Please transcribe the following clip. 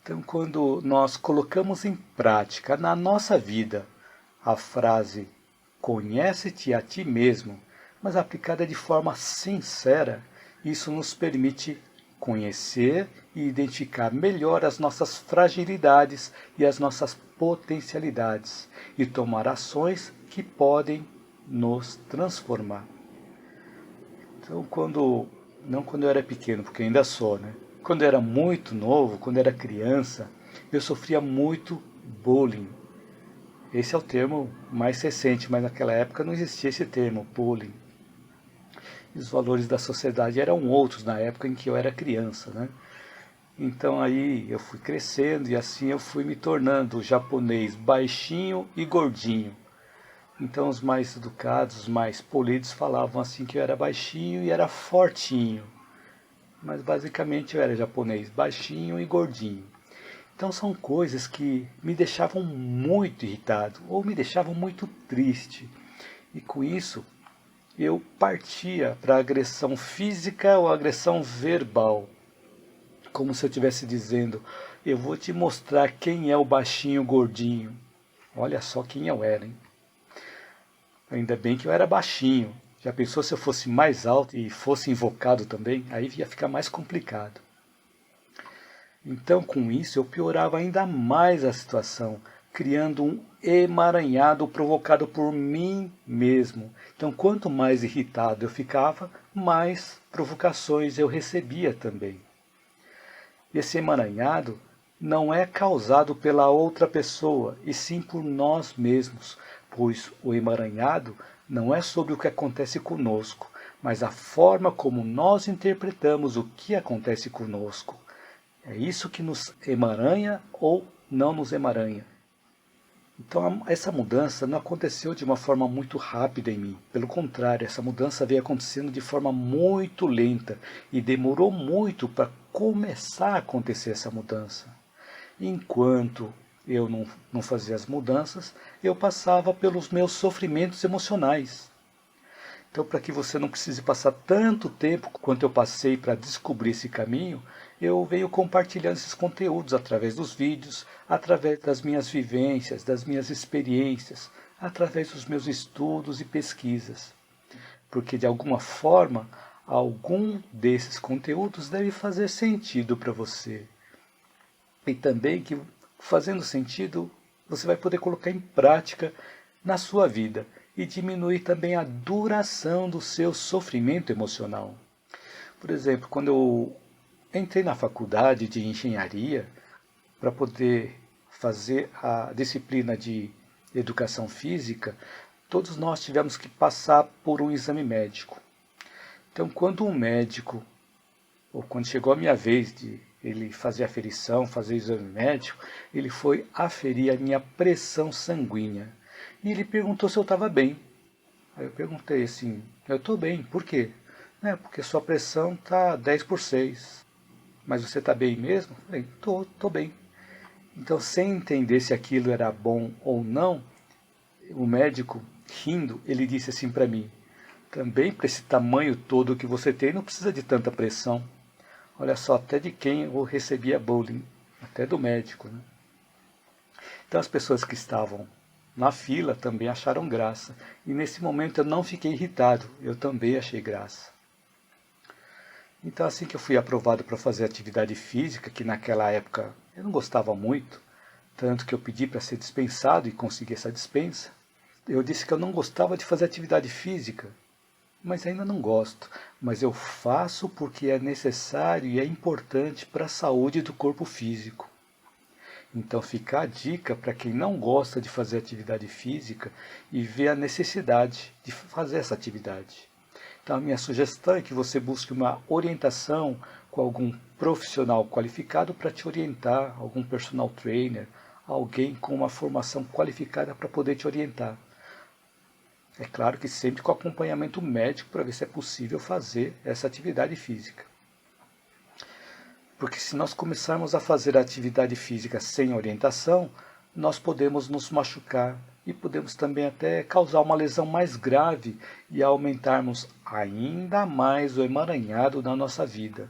Então, quando nós colocamos em prática na nossa vida a frase "conhece-te a ti mesmo", mas aplicada de forma sincera, isso nos permite conhecer e identificar melhor as nossas fragilidades e as nossas potencialidades e tomar ações que podem nos transformar. Então, não quando eu era pequeno, porque ainda sou, né? Quando eu era muito novo, quando eu era criança, eu sofria muito bullying. Esse é o termo mais recente, mas naquela época não existia esse termo, bullying. E os valores da sociedade eram outros na época em que eu era criança, né? Então aí eu fui crescendo e assim eu fui me tornando o japonês baixinho e gordinho. Então os mais educados, os mais polidos falavam assim que eu era baixinho e era fortinho. Mas basicamente eu era japonês baixinho e gordinho. Então são coisas que me deixavam muito irritado ou me deixavam muito triste. E com isso eu partia para agressão física ou agressão verbal. Como se eu estivesse dizendo, eu vou te mostrar quem é o baixinho gordinho. Olha só quem eu era, hein? Ainda bem que eu era baixinho. Já pensou se eu fosse mais alto e fosse invocado também? Aí ia ficar mais complicado. Então, com isso, eu piorava ainda mais a situação, criando um emaranhado provocado por mim mesmo. Então, quanto mais irritado eu ficava, mais provocações eu recebia também. Esse emaranhado não é causado pela outra pessoa, e sim por nós mesmos, pois o emaranhado não é sobre o que acontece conosco, mas a forma como nós interpretamos o que acontece conosco. É isso que nos emaranha ou não nos emaranha. Então essa mudança não aconteceu de uma forma muito rápida em mim. Pelo contrário, essa mudança veio acontecendo de forma muito lenta e demorou muito para começar a acontecer essa mudança. Enquanto eu não fazia as mudanças, eu passava pelos meus sofrimentos emocionais. Então, para que você não precise passar tanto tempo quanto eu passei para descobrir esse caminho, eu venho compartilhando esses conteúdos através dos vídeos, através das minhas vivências, das minhas experiências, através dos meus estudos e pesquisas. Porque, de alguma forma, algum desses conteúdos deve fazer sentido para você. E também que, fazendo sentido, você vai poder colocar em prática na sua vida e diminuir também a duração do seu sofrimento emocional. Por exemplo, quando eu entrei na faculdade de engenharia para poder fazer a disciplina de educação física, todos nós tivemos que passar por um exame médico. Então, quando um médico, ou quando chegou a minha vez de ele fazer a aferição, fazer o exame médico, ele foi aferir a minha pressão sanguínea. E ele perguntou se eu estava bem. Aí eu perguntei assim, eu estou bem, por quê? É, porque sua pressão está 10/6. Mas você está bem mesmo? Eu falei, estou bem. Então, sem entender se aquilo era bom ou não, o médico, rindo, ele disse assim para mim, também para esse tamanho todo que você tem, não precisa de tanta pressão. Olha só, até de quem eu recebia bullying, até do médico, né? Então as pessoas que estavam na fila também acharam graça. E nesse momento eu não fiquei irritado, eu também achei graça. Então assim que eu fui aprovado para fazer atividade física, que naquela época eu não gostava muito, tanto que eu pedi para ser dispensado e consegui essa dispensa, eu disse que eu não gostava de fazer atividade física, mas ainda não gosto. Mas eu faço porque é necessário e é importante para a saúde do corpo físico. Então fica a dica para quem não gosta de fazer atividade física e vê a necessidade de fazer essa atividade. Então a minha sugestão é que você busque uma orientação com algum profissional qualificado para te orientar, algum personal trainer, alguém com uma formação qualificada para poder te orientar. É claro que sempre com acompanhamento médico para ver se é possível fazer essa atividade física. Porque se nós começarmos a fazer a atividade física sem orientação, nós podemos nos machucar e podemos também até causar uma lesão mais grave e aumentarmos ainda mais o emaranhado da nossa vida.